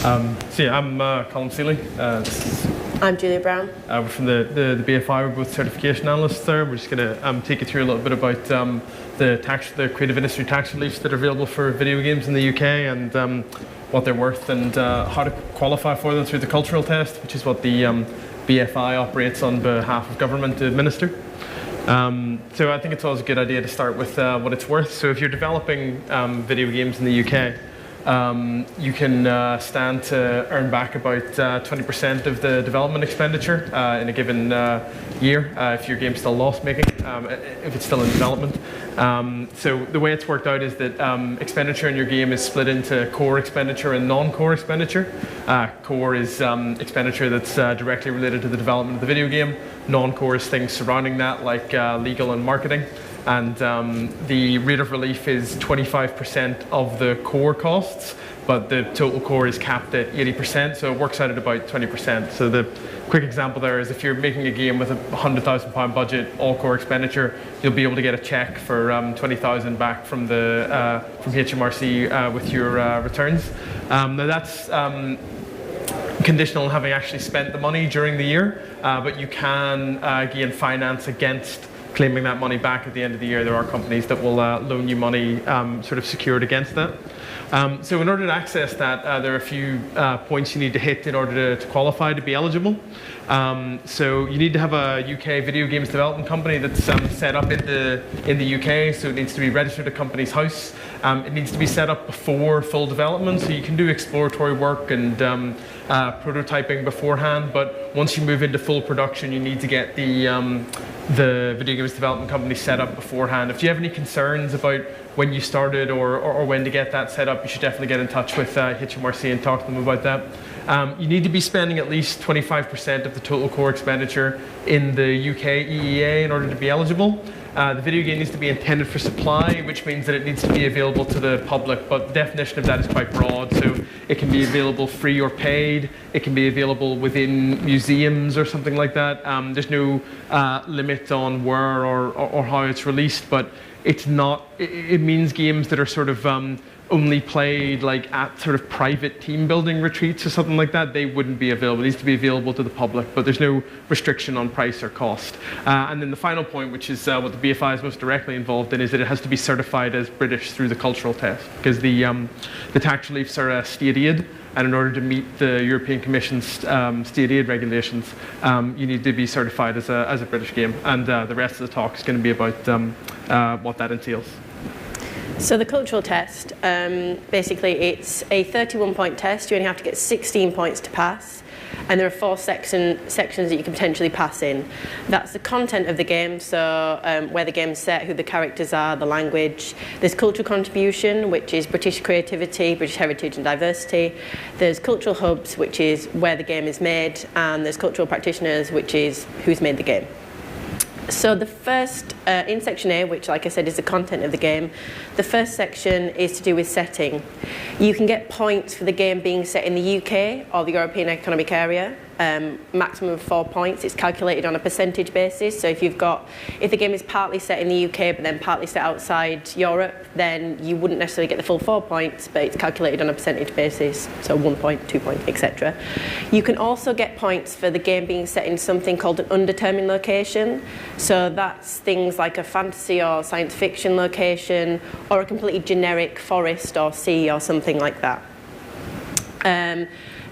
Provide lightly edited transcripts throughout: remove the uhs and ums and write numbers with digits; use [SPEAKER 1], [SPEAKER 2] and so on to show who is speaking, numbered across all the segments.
[SPEAKER 1] So yeah, I'm Colm Seeley.
[SPEAKER 2] I'm Julia Brown.
[SPEAKER 1] We're from the BFI. We're both certification analysts there. We're just going to take you through a little bit about the creative industry tax reliefs that are available for video games in the UK and what they're worth and how to qualify for them through the cultural test, which is what the BFI operates on behalf of government to administer. So I think it's always a good idea to start with what it's worth. So if you're developing video games in the UK, you can stand to earn back about 20% of the development expenditure in a given year if your game's still loss-making, if it's still in development. So the way it's worked out is that expenditure in your game is split into core expenditure and non-core expenditure. Core is expenditure that's directly related to the development of the video game. Non-core is things surrounding that, like legal and marketing. And the rate of relief is 25% of the core costs, but the total core is capped at 80%, so it works out at about 20%. So the quick example there is if you're making a game with a £100,000 budget, all core expenditure, you'll be able to get a check for 20,000 back from the from HMRC with your returns. Now that's conditional on having actually spent the money during the year, but you can gain finance against claiming that money back at the end of the year. There are companies that will loan you money sort of secured against that. So in order to access that, there are a few points you need to hit in order to qualify to be eligible. So you need to have a UK video games development company that's set up in the UK, so it needs to be registered at Companies House. It needs to be set up before full development, so you can do exploratory work and prototyping beforehand, but once you move into full production, you need to get the video games development company set up beforehand. If you have any concerns about when you started or when to get that set up, you should definitely get in touch with HMRC and talk to them about that. You need to be spending at least 25% of the total core expenditure in the UK EEA in order to be eligible. The video game needs to be intended for supply, which means that it needs to be available to the public, but the definition of that is quite broad. So it can be available free or paid. It can be available within museums or something like that. There's no limit on where or how it's released, but it's not. It means games that are sort of only played like at sort of private team building retreats or something like that, they wouldn't be available. It needs to be available to the public, but there's no restriction on price or cost. And then the final point, which is what the BFI is most directly involved in, is that it has to be certified as British through the cultural test, because the tax reliefs are a state aid, and in order to meet the European Commission's state aid regulations, you need to be certified as a British game. And the rest of the talk is going to be about what that entails.
[SPEAKER 2] So the cultural test, basically it's a 31-point test. You only have to get 16 points to pass. And there are 4 sections that you can potentially pass in. That's the content of the game, so where the game's set, who the characters are, the language. There's cultural contribution, which is British creativity, British heritage and diversity. There's cultural hubs, which is where the game is made. And there's cultural practitioners, which is who's made the game. So the first, in section A, which like I said is the content of the game, the first section is to do with setting. You can get points for the game being set in the UK or the European Economic Area, maximum of 4 points. It's calculated on a percentage basis, so if the game is partly set in the UK but then partly set outside Europe, then you wouldn't necessarily get the full 4 points, but it's calculated on a percentage basis, so 1 point, 2 points, etc. You can also get points for the game being set in something called an undetermined location, so that's things like a fantasy or science fiction location or a completely generic forest or sea or something like that.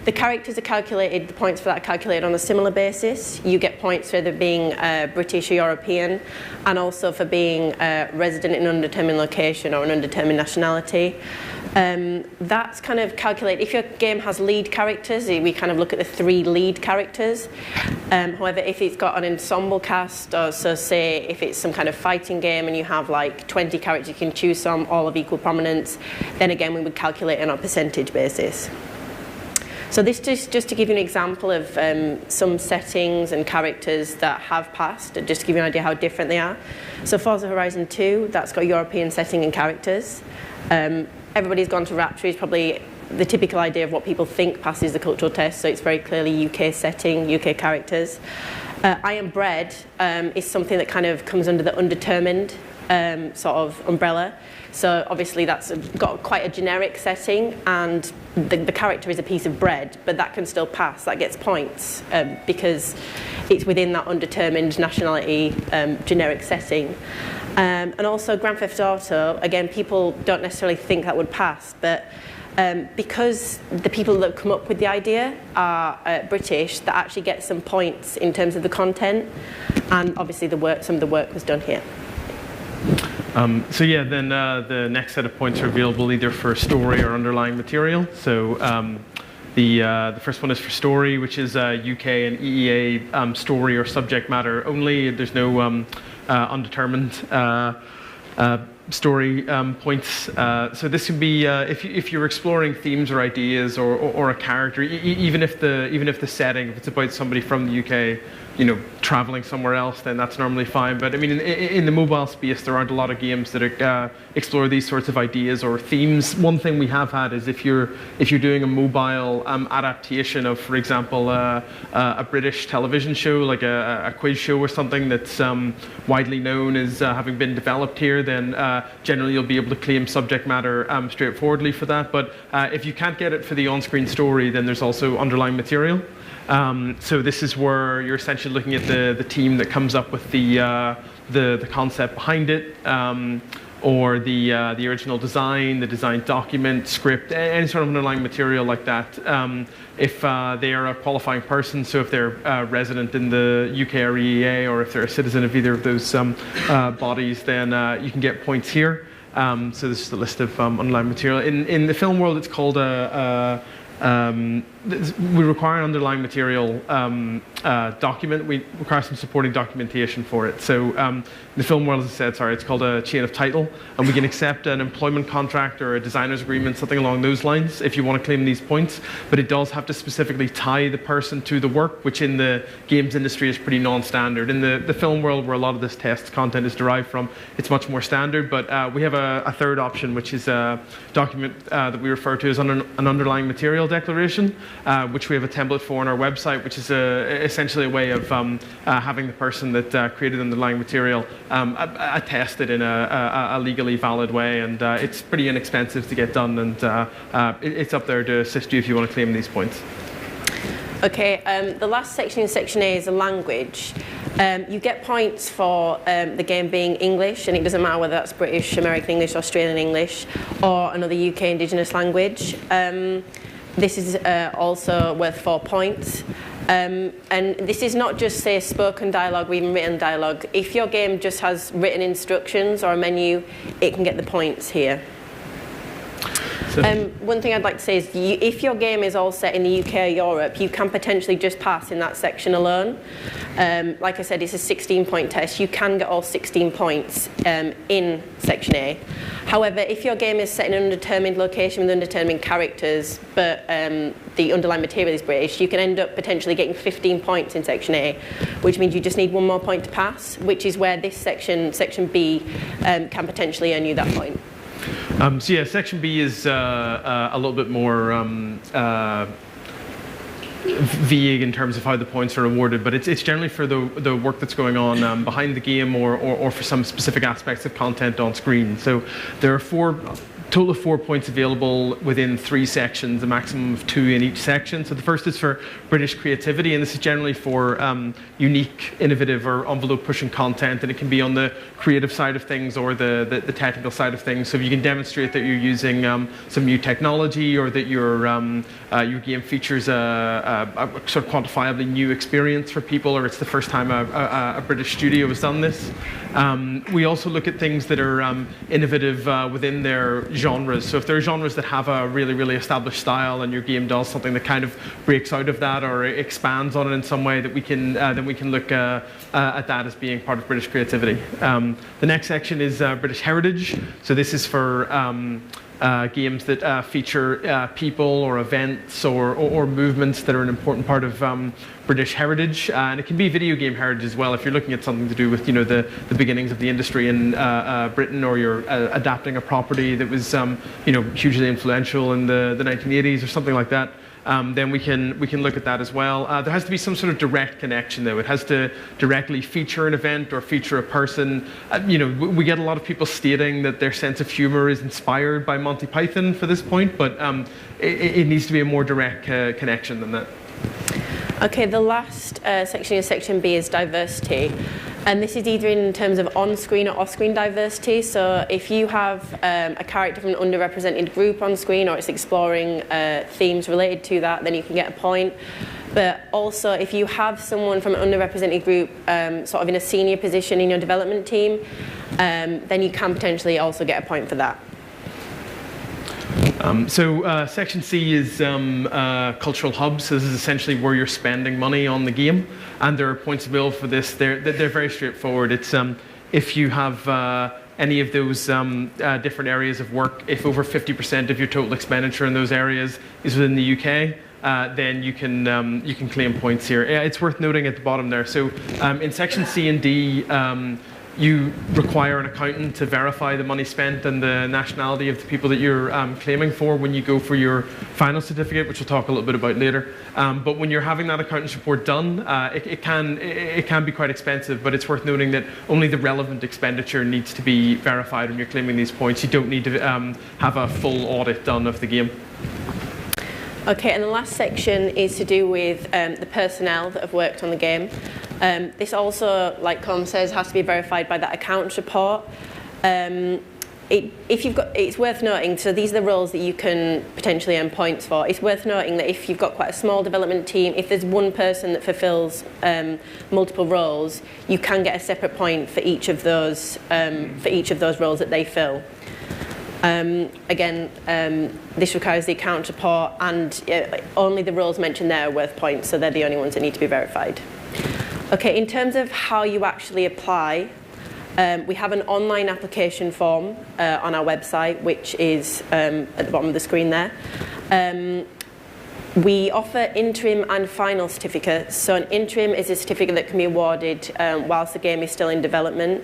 [SPEAKER 2] The characters are calculated, the points for that are calculated on a similar basis. You get points for either being British or European, and also for being resident in an undetermined location or an undetermined nationality. That's kind of calculated. If your game has lead characters, we kind of look at the 3 lead characters. However, if it's got an ensemble cast, or so say if it's some kind of fighting game and you have like 20 characters you can choose from, all of equal prominence, then again we would calculate it on a percentage basis. So this just to give you an example of some settings and characters that have passed, just to give you an idea how different they are. So Forza Horizon 2, that's got European setting and characters. Everybody's gone to Rapture is probably the typical idea of what people think passes the cultural test, so it's very clearly UK setting, UK characters. I Am Bread is something that kind of comes under the undetermined sort of umbrella. So obviously that's got quite a generic setting, and the character is a piece of bread, but that can still pass. That gets points because it's within that undetermined nationality generic setting. And also Grand Theft Auto, again, people don't necessarily think that would pass, but because the people that come up with the idea are British, that actually gets some points in terms of the content, and obviously some of the work was done here.
[SPEAKER 1] So yeah, then the next set of points are available either for story or underlying material. So the first one is for story, which is UK and EEA story or subject matter only. There's no undetermined story points. So this could be if you're exploring themes or ideas or a character, even if the setting, if it's about somebody from the UK, traveling somewhere else, then that's normally fine. But I mean, in the mobile space, there aren't a lot of games that explore these sorts of ideas or themes. One thing we have had is if you're doing a mobile adaptation of, for example, a British television show, like a quiz show or something that's widely known as having been developed here, then generally you'll be able to claim subject matter straightforwardly for that. But if you can't get it for the on-screen story, then there's also underlying material. So this is where you're essentially looking at the team that comes up with the concept behind it, or the original design, the design document, script, any sort of underlying material like that. If they are a qualifying person, so if they're resident in the UK or EEA, or if they're a citizen of either of those bodies, then you can get points here. So this is the list of underlying material. In the film world, it's called we require an underlying material document. We require some supporting documentation for it. So the film world, as I said, it's called a chain of title, and we can accept an employment contract or a designer's agreement, something along those lines, if you want to claim these points. But it does have to specifically tie the person to the work, which in the games industry is pretty non-standard. In the film world, where a lot of this test content is derived from, it's much more standard. But we have a third option, which is a document that we refer to as an underlying material declaration, which we have a template for on our website, which is essentially a way of having the person that created underlying material attested in a legally valid way, and it's pretty inexpensive to get done, and it's up there to assist you if you want to claim these points.
[SPEAKER 2] Okay, the last section in Section A is a language. You get points for the game being English, and it doesn't matter whether that's British, American English, Australian English, or another UK Indigenous language. This is also worth 4 points. And this is not just, say, spoken dialogue or even written dialogue. If your game just has written instructions or a menu, it can get the points here. One thing I'd like to say is if your game is all set in the UK or Europe, you can potentially just pass in that section alone. Like I said, it's a 16-point test. You can get all 16 points in Section A. However, if your game is set in an undetermined location with undetermined characters, but the underlying material is British, you can end up potentially getting 15 points in Section A, which means you just need one more point to pass, which is where this section, Section B, can potentially earn you that point.
[SPEAKER 1] So yeah, Section B is a little bit more vague in terms of how the points are awarded, but it's generally for the work that's going on behind the game or for some specific aspects of content on screen. So there are total of 4 points available within 3 sections, a maximum of 2 in each section. So the first is for British creativity, and this is generally for unique, innovative, or envelope-pushing content, and it can be on the creative side of things or the technical side of things. So if you can demonstrate that you're using some new technology, or that your game features a sort of quantifiably new experience for people, or it's the first time a British studio has done this. We also look at things that are innovative within their genres. So if there are genres that have a really, really established style, and your game does something that kind of breaks out of that or expands on it in some way, that we can then we can look at that as being part of British creativity. The next section is British heritage. So this is for games that feature people or events or movements that are an important part of British heritage, and it can be video game heritage as well. If you're looking at something to do with the beginnings of the industry in Britain, or you're adapting a property that was hugely influential in the 1980s or something like that. then we can look at that as well. There has to be some sort of direct connection, though. It has to directly feature an event or feature a person. We get a lot of people stating that their sense of humor is inspired by Monty Python for this point, but it needs to be a more direct connection than that.
[SPEAKER 2] Okay, the last section is section B is diversity. And this is either in terms of on-screen or off-screen diversity. So if you have a character from an underrepresented group on screen, or it's exploring themes related to that, then you can get a point. But also, if you have someone from an underrepresented group sort of in a senior position in your development team, then you can potentially also get a point for that.
[SPEAKER 1] Section C is cultural hubs. This is essentially where you're spending money on the game, and there are points available for this. They're very straightforward. It's if you have any of those different areas of work, if over 50% of your total expenditure in those areas is within the UK, then you can claim points here. It's worth noting at the bottom there. So in section C and D, you require an accountant to verify the money spent and the nationality of the people that you're claiming for when you go for your final certificate, which we'll talk a little bit about later. But when you're having that accountant's report done, it can be quite expensive, but it's worth noting that only the relevant expenditure needs to be verified when you're claiming these points. You don't need to have a full audit done of the game.
[SPEAKER 2] Okay, and the last section is to do with the personnel that have worked on the game. This also, like Colm says, has to be verified by that accounts report. It's worth noting, so these are the roles that you can potentially earn points for. It's worth noting that if you've got quite a small development team, if there's one person that fulfills multiple roles, you can get a separate point for each of those roles that they fill. This requires the account report, and only the roles mentioned there are worth points, so they're the only ones that need to be verified. Okay, in terms of how you actually apply, we have an online application form on our website, which is at the bottom of the screen there. We offer interim and final certificates. So an interim is a certificate that can be awarded whilst the game is still in development.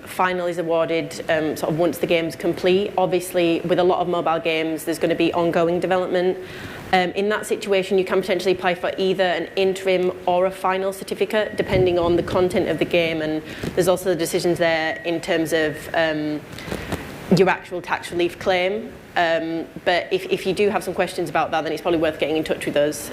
[SPEAKER 2] Final is awarded sort of once the game's complete. Obviously, with a lot of mobile games, there's going to be ongoing development. In that situation, you can potentially apply for either an interim or a final certificate, depending on the content of the game. And there's also the decisions there in terms of your actual tax relief claim. But if you do have some questions about that, then it's probably worth getting in touch with us.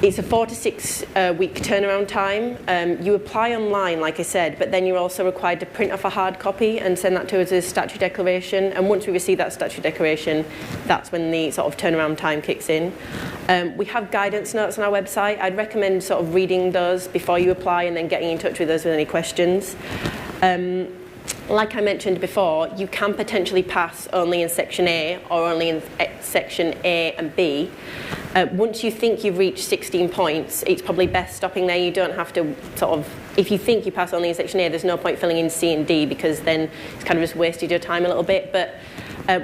[SPEAKER 2] It's a 4 to 6 week turnaround time. You apply online, like I said, but then you're also required to print off a hard copy and send that to us as a statutory declaration. And once we receive that statutory declaration, that's when the sort of turnaround time kicks in. We have guidance notes on our website. I'd recommend sort of reading those before you apply and then getting in touch with us with any questions. Like I mentioned before, you can potentially pass only in Section A or only in Section A and B. Once you think you've reached 16 points, it's probably best stopping there. You don't have to sort of, if you think you pass only in Section A, there's no point filling in C and D, because then it's kind of just wasted your time a little bit. But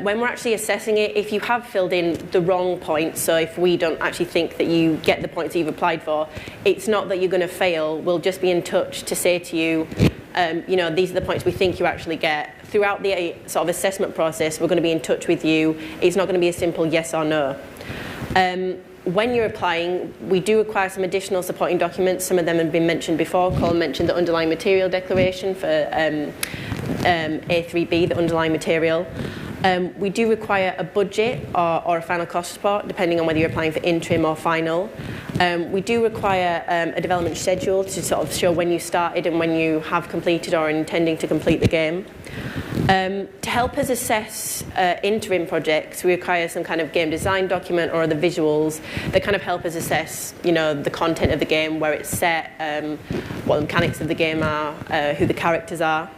[SPEAKER 2] when we're actually assessing it, if you have filled in the wrong points, so if we don't actually think that you get the points that you've applied for, it's not that you're going to fail. We'll just be in touch to say to you, these are the points we think you actually get. Throughout the sort of assessment process, we're going to be in touch with you. It's not going to be a simple yes or no. When you're applying, we do require some additional supporting documents. Some of them have been mentioned before. Colm mentioned the underlying material declaration for A3B, the underlying material. We do require a budget or a final cost report, depending on whether you're applying for interim or final. We do require a development schedule to sort of show when you started and when you have completed or are intending to complete the game. To help us assess interim projects, we require some kind of game design document or other visuals that kind of help us assess, the content of the game, where it's set, what the mechanics of the game are, who the characters are.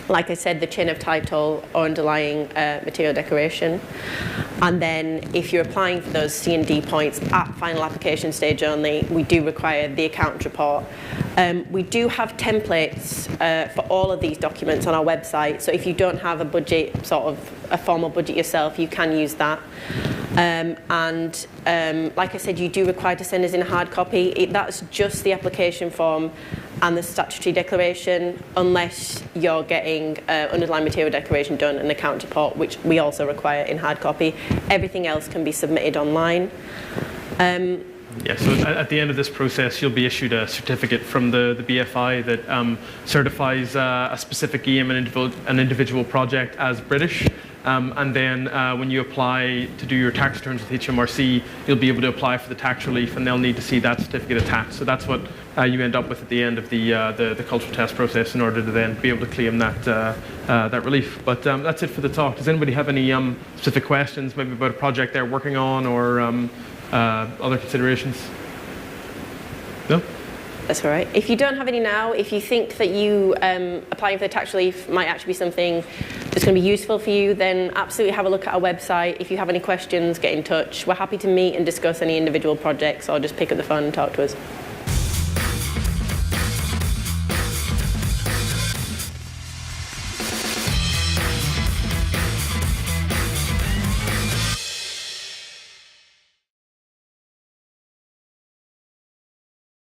[SPEAKER 2] Like I said, the chain of title or underlying material declaration. And then if you're applying for those C and D points at final application stage only, we do require the account report. We do have templates for all of these documents on our website. So if you don't have a budget, sort of a formal budget yourself, you can use that. Like I said, you do require to send us in a hard copy. That's just the application form and the statutory declaration, unless you're getting underlying material declaration done and account report, which we also require in hard copy. Everything else can be submitted online.
[SPEAKER 1] Yeah, so at the end of this process, you'll be issued a certificate from the BFI that certifies a specific game and an individual project as British. And then when you apply to do your tax returns with HMRC, you'll be able to apply for the tax relief, and they'll need to see that certificate attached. So that's what you end up with at the end of the cultural test process in order to then be able to claim that relief. But that's it for the talk. Does anybody have any specific questions, maybe about a project they're working on or other considerations? No?
[SPEAKER 2] That's all right. If you don't have any now, if you think that you applying for the tax relief might actually be something that's going to be useful for you, then absolutely have a look at our website. If you have any questions, get in touch. We're happy to meet and discuss any individual projects, or just pick up the phone and talk to us.